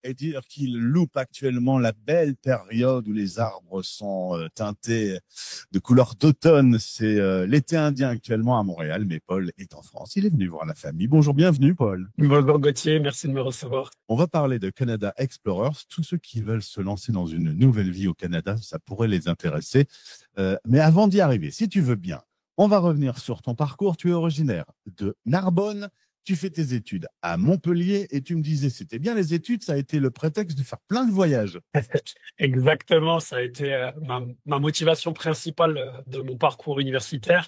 et dire qu'il loupe actuellement la belle période où les arbres sont teintés de couleurs d'automne. C'est l'été indien actuellement à Montréal, mais Paul est en France. Il est venu voir la famille. Bonjour, bienvenue Paul. Bonjour Gauthier, merci de me recevoir. On va parler de Canada Explorers. Tous ceux qui veulent se lancer dans une nouvelle vie au Canada, ça pourrait les intéresser. Mais avant d'y arriver, si tu veux bien, on va revenir sur ton parcours. Tu es originaire de Narbonne. Tu fais tes études à Montpellier et tu me disais, c'était bien les études, ça a été le prétexte de faire plein de voyages. Exactement, ça a été ma motivation principale de mon parcours universitaire.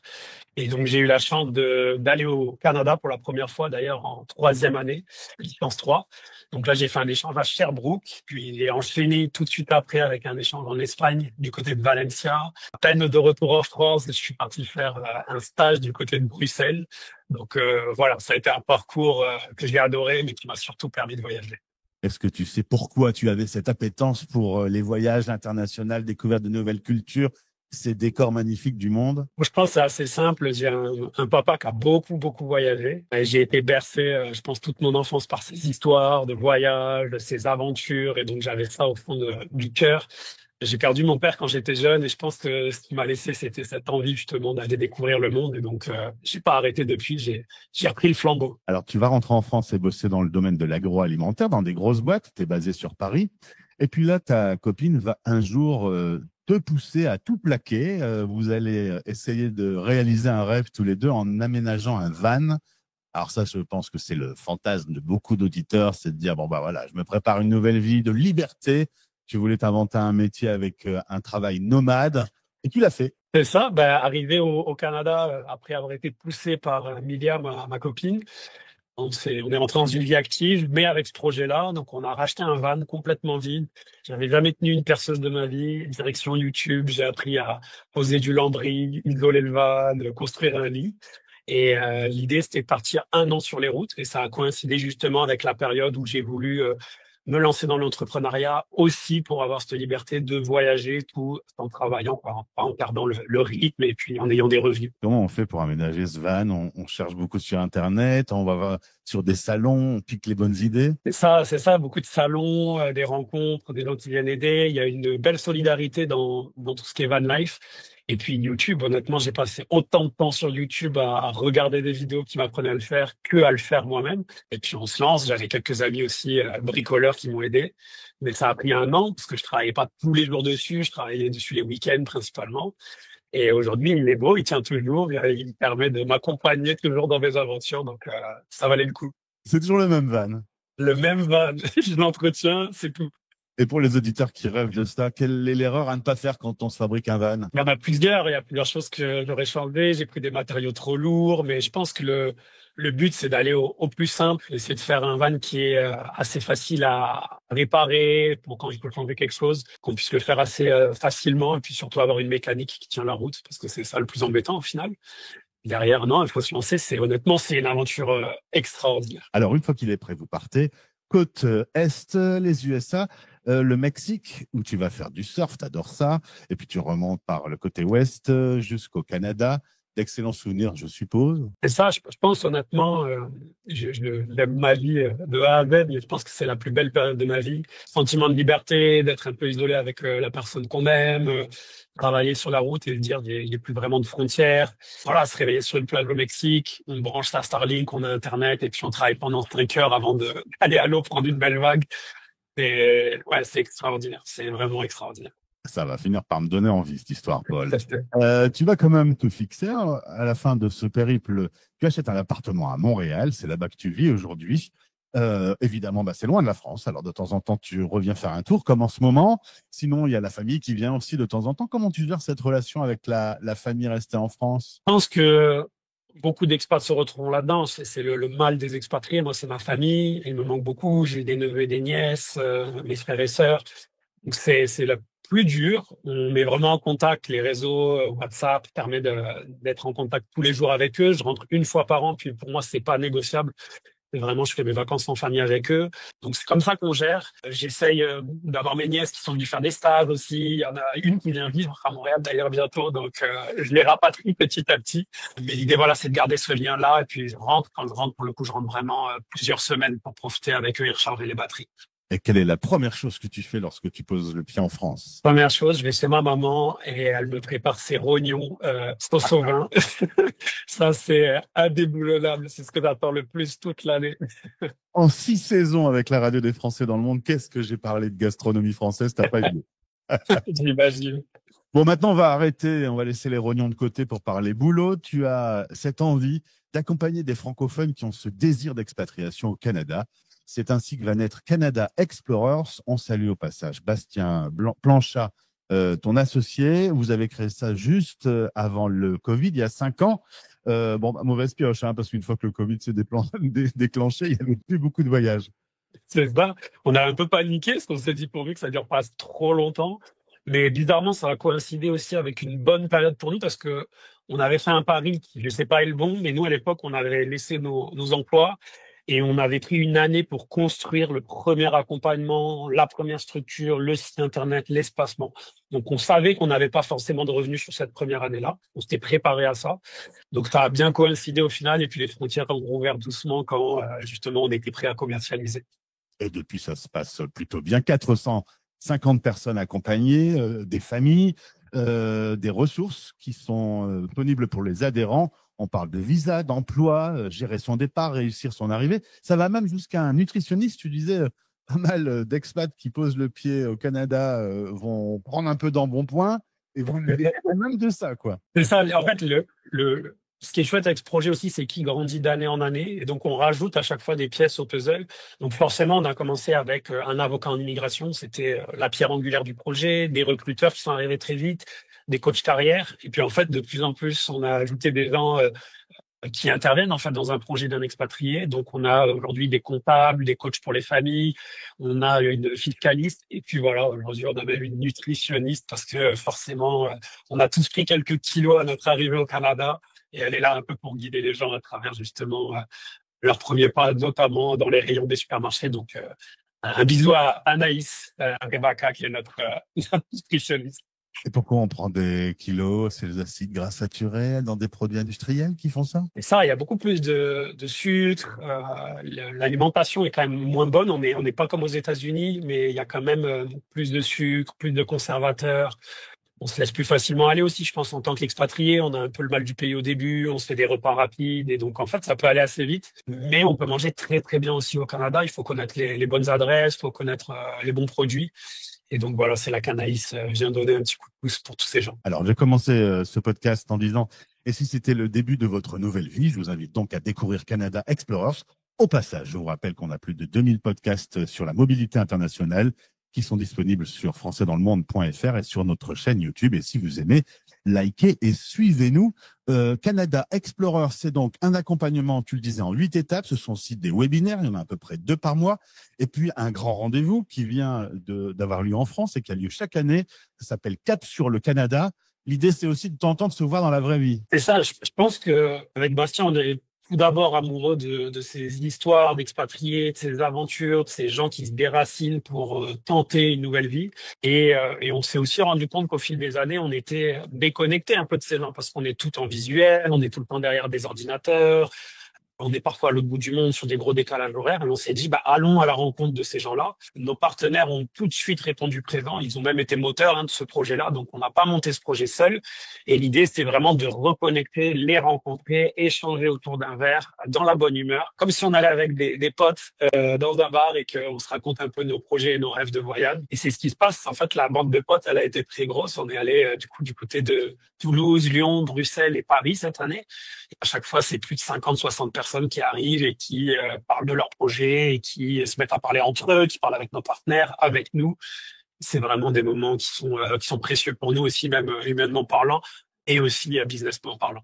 Et donc j'ai eu la chance d'aller au Canada pour la première fois, d'ailleurs en troisième année, licence 3. Donc là, j'ai fait un échange à Sherbrooke, puis j'ai enchaîné tout de suite après avec un échange en Espagne, du côté de Valencia. À peine de retour en France, je suis parti faire un stage du côté de Bruxelles. Donc voilà, ça a été un parcours que j'ai adoré, mais qui m'a surtout permis de voyager. Est-ce que tu sais pourquoi tu avais cette appétence pour les voyages internationaux, découverte de nouvelles cultures, ces décors magnifiques du monde? Moi, je pense que c'est assez simple. J'ai un papa qui a beaucoup voyagé. Et j'ai été bercé, je pense, toute mon enfance par ses histoires de voyage, de ses aventures. Et donc, j'avais ça au fond du cœur. J'ai perdu mon père quand j'étais jeune et je pense que ce qui m'a laissé, c'était cette envie justement d'aller découvrir le monde. Et donc, j'ai pas arrêté depuis. J'ai repris le flambeau. Alors, tu vas rentrer en France et bosser dans le domaine de l'agroalimentaire, dans des grosses boîtes. Tu es basé sur Paris. Et puis là, ta copine va un jour te pousser à tout plaquer. Vous allez essayer de réaliser un rêve tous les deux en aménageant un van. Alors ça, je pense que c'est le fantasme de beaucoup d'auditeurs, c'est de dire, bon, bah voilà, je me prépare une nouvelle vie de liberté. Tu voulais t'inventer un métier avec un travail nomade et tu l'as fait. C'est ça. Ben, arrivé au Canada, après avoir été poussé par Milia, ma copine, on est rentré dans une vie active, mais avec ce projet-là. Donc, on a racheté un van complètement vide. J'avais jamais tenu une perceuse de ma vie. Direction YouTube, j'ai appris à poser du lambris, isoler le van, construire un lit. Et l'idée, c'était de partir un an sur les routes. Et ça a coïncidé justement avec la période où j'ai voulu me lancer dans l'entrepreneuriat aussi pour avoir cette liberté de voyager tout en travaillant, quoi, en perdant le rythme et puis en ayant des revenus. Comment on fait pour aménager ce van? On cherche beaucoup sur Internet, on va voir sur des salons, on pique les bonnes idées. C'est ça, beaucoup de salons, des rencontres, des gens qui viennent aider. Il y a une belle solidarité dans tout ce qui est van life. Et puis YouTube, honnêtement, j'ai passé autant de temps sur YouTube à regarder des vidéos qui m'apprenaient à le faire que à le faire moi-même. Et puis on se lance. J'avais quelques amis aussi bricoleurs qui m'ont aidé. Mais ça a pris un an parce que je travaillais pas tous les jours dessus. Je travaillais dessus les week-ends principalement. Et aujourd'hui, il est beau, il tient toujours. Il permet de m'accompagner toujours dans mes aventures. Donc ça valait le coup. C'est toujours le même van. Le même van, je l'entretiens, c'est tout. Et pour les auditeurs qui rêvent de ça, quelle est l'erreur à ne pas faire quand on se fabrique un van? Il y a plusieurs choses que j'aurais changé. J'ai pris des matériaux trop lourds, mais je pense que le but, c'est d'aller au plus simple, essayer de faire un van qui est assez facile à réparer pour quand il faut changer quelque chose, qu'on puisse le faire assez facilement et puis surtout avoir une mécanique qui tient la route parce que c'est ça le plus embêtant au final. Derrière, non, il faut se lancer. Honnêtement, c'est une aventure extraordinaire. Alors, une fois qu'il est prêt, vous partez. Côte Est, les USA, le Mexique, où tu vas faire du surf, t'adores ça. Et puis tu remontes par le côté Ouest jusqu'au Canada. D'excellents souvenirs, je suppose. Et ça, je pense honnêtement, j'aime ma vie de A à Z, mais je pense que c'est la plus belle période de ma vie. Sentiment de liberté, d'être un peu isolé avec la personne qu'on aime, travailler sur la route et se dire il n'y a plus vraiment de frontières. Voilà, se réveiller sur une plage au Mexique, on branche sa Starlink, on a Internet et puis on travaille pendant 5 heures avant d'aller à l'eau prendre une belle vague. Et ouais, c'est extraordinaire, c'est vraiment extraordinaire. Ça va finir par me donner envie, cette histoire, Paul. Tu vas quand même te fixer à la fin de ce périple. Tu achètes un appartement à Montréal, c'est là-bas que tu vis aujourd'hui. Évidemment, bah, c'est loin de la France. Alors, de temps en temps, tu reviens faire un tour, comme en ce moment. Sinon, il y a la famille qui vient aussi de temps en temps. Comment tu gères cette relation avec la famille restée en France? Je pense que beaucoup d'expats se retrouveront là-dedans. C'est le mal des expatriés. Moi, c'est ma famille. Il me manque beaucoup. J'ai des neveux et des nièces, mes frères et sœurs. Donc, c'est le plus dur. On met vraiment en contact. Les réseaux, WhatsApp permet d'être en contact tous les jours avec eux. Je rentre une fois par an. Puis pour moi, c'est pas négociable. C'est vraiment, je fais mes vacances en famille avec eux. Donc, c'est comme ça qu'on gère. J'essaye d'avoir mes nièces qui sont venues faire des stages aussi. Il y en a une qui vient vivre à Montréal d'ailleurs bientôt. Donc, je les rapatrie petit à petit. Mais l'idée, voilà, c'est de garder ce lien-là. Et puis, je rentre. Quand je rentre, pour le coup, je rentre vraiment plusieurs semaines pour profiter avec eux et recharger les batteries. Et quelle est la première chose que tu fais lorsque tu poses le pied en France? Première chose, je vais chez ma maman et elle me prépare ses rognons sauce au vin. Ça, c'est indéboulonnable. C'est ce que j'attends le plus toute l'année. En 6 saisons avec la radio des Français dans le monde, qu'est-ce que j'ai parlé de gastronomie française, t'as pas idée. J'imagine. Bon, maintenant, on va arrêter, on va laisser les rognons de côté pour parler boulot. Tu as cette envie d'accompagner des francophones qui ont ce désir d'expatriation au Canada. C'est ainsi que va naître Canada Explorers. On salue au passage Bastien Planchat, ton associé. Vous avez créé ça juste avant le Covid, il y a 5 ans. Bon, mauvaise pioche, hein, parce qu'une fois que le Covid s'est déclenché, il n'y avait plus beaucoup de voyages. C'est ça. On a un peu paniqué parce qu'on s'est dit pourvu que ça dure pas trop longtemps. Mais bizarrement, ça a coïncidé aussi avec une bonne période pour nous parce que on avait fait un pari qui, je sais pas, est le bon, mais nous, à l'époque, on avait laissé nos emplois et on avait pris une année pour construire le premier accompagnement, la première structure, le site internet, l'espacement. Donc, on savait qu'on n'avait pas forcément de revenus sur cette première année-là. On s'était préparé à ça. Donc, ça a bien coïncidé au final et puis les frontières ont rouvert doucement quand, justement, on était prêt à commercialiser. Et depuis, ça se passe plutôt bien. 450 personnes accompagnées, des familles, des ressources qui sont disponibles pour les adhérents. On parle de visa, d'emploi, gérer son départ, réussir son arrivée. Ça va même jusqu'à un nutritionniste. Tu disais, pas mal d'expats qui posent le pied au Canada vont prendre un peu d'embonpoint et vont lui même de ça, quoi. C'est ça. En fait, ce qui est chouette avec ce projet aussi, c'est qu'il grandit d'année en année. Et donc, on rajoute à chaque fois des pièces au puzzle. Donc, forcément, on a commencé avec un avocat en immigration. C'était la pierre angulaire du projet, des recruteurs qui sont arrivés très vite, des coachs carrière. Et puis, en fait, de plus en plus, on a ajouté des gens qui interviennent en fait dans un projet d'un expatrié. Donc, on a aujourd'hui des comptables, des coachs pour les familles, on a une fiscaliste et puis voilà, aujourd'hui on a même une nutritionniste parce que forcément, on a tous pris quelques kilos à notre arrivée au Canada et elle est là un peu pour guider les gens à travers justement leurs premiers pas, notamment dans les rayons des supermarchés. Donc, un bisou à Anaïs, à Rebecca qui est notre notre nutritionniste. Et pourquoi on prend des kilos? C'est les acides gras saturés dans des produits industriels qui font ça? Et ça, il y a beaucoup plus de sucre. L'alimentation est quand même moins bonne. On n'est pas comme aux États-Unis, mais il y a quand même plus de sucre, plus de conservateurs. On se laisse plus facilement aller aussi, je pense, en tant qu'expatrié. On a un peu le mal du pays au début. On se fait des repas rapides. Et donc, en fait, ça peut aller assez vite. Mais on peut manger très, très bien aussi au Canada. Il faut connaître les bonnes adresses, il faut connaître les bons produits. Et donc, voilà, c'est là qu'Anaïs vient donner un petit coup de pouce pour tous ces gens. Alors, j'ai commencé ce podcast en disant, et si c'était le début de votre nouvelle vie, je vous invite donc à découvrir Canada Explorers. Au passage, je vous rappelle qu'on a plus de 2000 podcasts sur la mobilité internationale qui sont disponibles sur françaisdanslemonde.fr et sur notre chaîne YouTube. Et si vous aimez, likez et suivez-nous. Canada Explorer, c'est donc un accompagnement, tu le disais, en 8 étapes. Ce sont aussi des webinaires, il y en a à peu près 2 par mois. Et puis un grand rendez-vous qui vient d'avoir lieu en France et qui a lieu chaque année. Ça s'appelle Cap sur le Canada. L'idée, c'est aussi de t'entendre se voir dans la vraie vie. C'est ça, je pense que avec Bastien, on est tout d'abord amoureux de ces histoires d'expatriés, de ces aventures, de ces gens qui se déracinent pour tenter une nouvelle vie. Et on s'est aussi rendu compte qu'au fil des années, on était déconnecté un peu de ces gens parce qu'on est tout en visuel, on est tout le temps derrière des ordinateurs. On est parfois à l'autre bout du monde sur des gros décalages horaires et on s'est dit, bah, allons à la rencontre de ces gens-là. Nos partenaires ont tout de suite répondu présent. Ils ont même été moteurs de ce projet-là. Donc, on n'a pas monté ce projet seul. Et l'idée, c'était vraiment de reconnecter, les rencontrer, échanger autour d'un verre, dans la bonne humeur, comme si on allait avec des potes dans un bar et qu'on se raconte un peu nos projets et nos rêves de voyage. Et c'est ce qui se passe. En fait, la bande de potes, elle a été très grosse. On est allé du côté de Toulouse, Lyon, Bruxelles et Paris cette année. Et à chaque fois, c'est plus de 50, 60 personnes qui arrivent et qui parlent de leur projet et qui se mettent à parler entre eux, qui parlent avec nos partenaires, avec nous. C'est vraiment des moments qui sont précieux pour nous aussi, même humainement parlant, et aussi businessment parlant.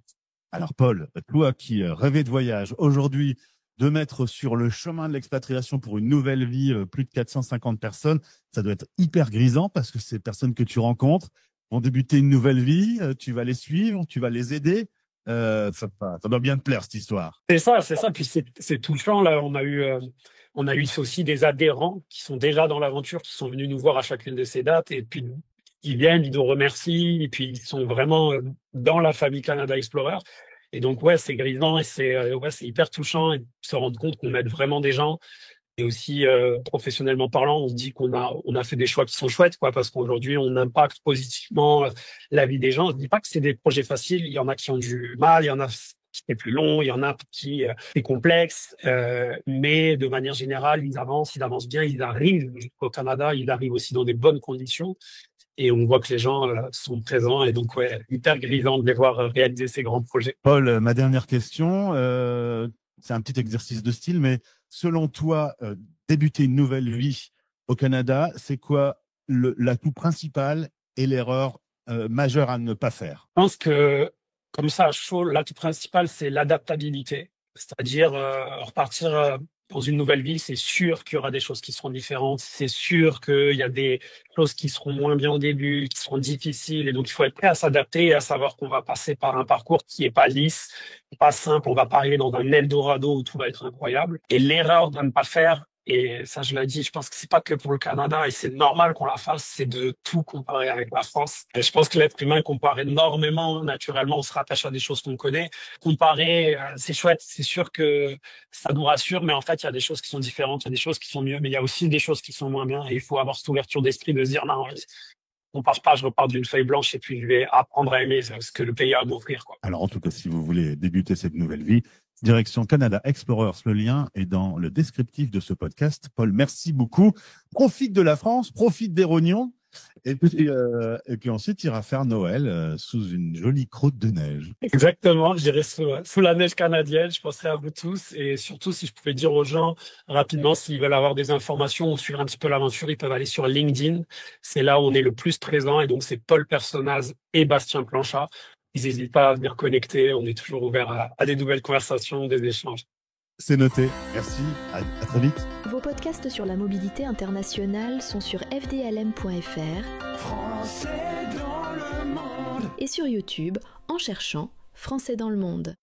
Alors, Paul, toi qui rêvais de voyage, aujourd'hui, de mettre sur le chemin de l'expatriation pour une nouvelle vie plus de 450 personnes, ça doit être hyper grisant parce que ces personnes que tu rencontres vont débuter une nouvelle vie, tu vas les suivre, tu vas les aider. Ça doit bien te plaire, cette histoire. C'est ça, c'est ça. Puis c'est touchant. Là, on a eu aussi des adhérents qui sont déjà dans l'aventure, qui sont venus nous voir à chacune de ces dates et puis ils viennent, ils nous remercient et puis ils sont vraiment dans la famille Canada Explorer. Et donc, ouais, c'est grisant et c'est hyper touchant et de se rendre compte qu'on aide vraiment des gens. Et aussi, professionnellement parlant, on se dit on a fait des choix qui sont chouettes, quoi, parce qu'aujourd'hui, on impacte positivement la vie des gens. Je dis pas que c'est des projets faciles. Il y en a qui ont du mal, il y en a qui est plus long, il y en a qui est complexe, mais de manière générale, ils avancent bien, ils arrivent jusqu'au Canada, ils arrivent aussi dans des bonnes conditions. Et on voit que les gens sont présents et donc ouais, hyper grisant de les voir réaliser ces grands projets. Paul, ma dernière question, c'est un petit exercice de style, mais selon toi, débuter une nouvelle vie au Canada, c'est quoi l'atout principal et l'erreur majeure à ne pas faire? Je pense que, comme ça, à chaud, l'atout principal, c'est l'adaptabilité. C'est-à-dire repartir dans une nouvelle ville, c'est sûr qu'il y aura des choses qui seront différentes, c'est sûr qu'il y a des choses qui seront moins bien au début, qui seront difficiles, et donc il faut être prêt à s'adapter et à savoir qu'on va passer par un parcours qui est pas lisse, pas simple, on va pas arriver dans un Eldorado où tout va être incroyable. Et l'erreur de ne pas faire, et ça je l'ai dit, je pense que c'est pas que pour le Canada, et c'est normal qu'on la fasse, c'est de tout comparer avec la France. Et je pense que l'être humain compare énormément, naturellement, on se rattache à des choses qu'on connaît. Comparer, c'est chouette, c'est sûr que ça nous rassure, mais en fait, il y a des choses qui sont différentes, il y a des choses qui sont mieux, mais il y a aussi des choses qui sont moins bien, et il faut avoir cette ouverture d'esprit de se dire, non, on part pas, je repars d'une feuille blanche, et puis je vais apprendre à aimer ce que le pays a à m'offrir, quoi. Alors, en tout cas, si vous voulez débuter cette nouvelle vie, direction Canada Explorers, le lien est dans le descriptif de ce podcast. Paul, merci beaucoup. Profite de la France, profite des rognons, et puis ensuite, ira faire Noël sous une jolie croûte de neige. Exactement, je dirais sous la neige canadienne, je penserais à vous tous, et surtout si je pouvais dire aux gens rapidement, s'ils veulent avoir des informations ou suivre un petit peu l'aventure, ils peuvent aller sur LinkedIn. C'est là où on est le plus présent, et donc c'est Paul Personnaz et Bastien Planchat. Ils n'hésitent pas à venir connecter, on est toujours ouvert à des nouvelles conversations, des échanges. C'est noté. Merci. À très vite. Vos podcasts sur la mobilité internationale sont sur fdlm.fr Français dans le monde. et sur YouTube en cherchant Français dans le monde.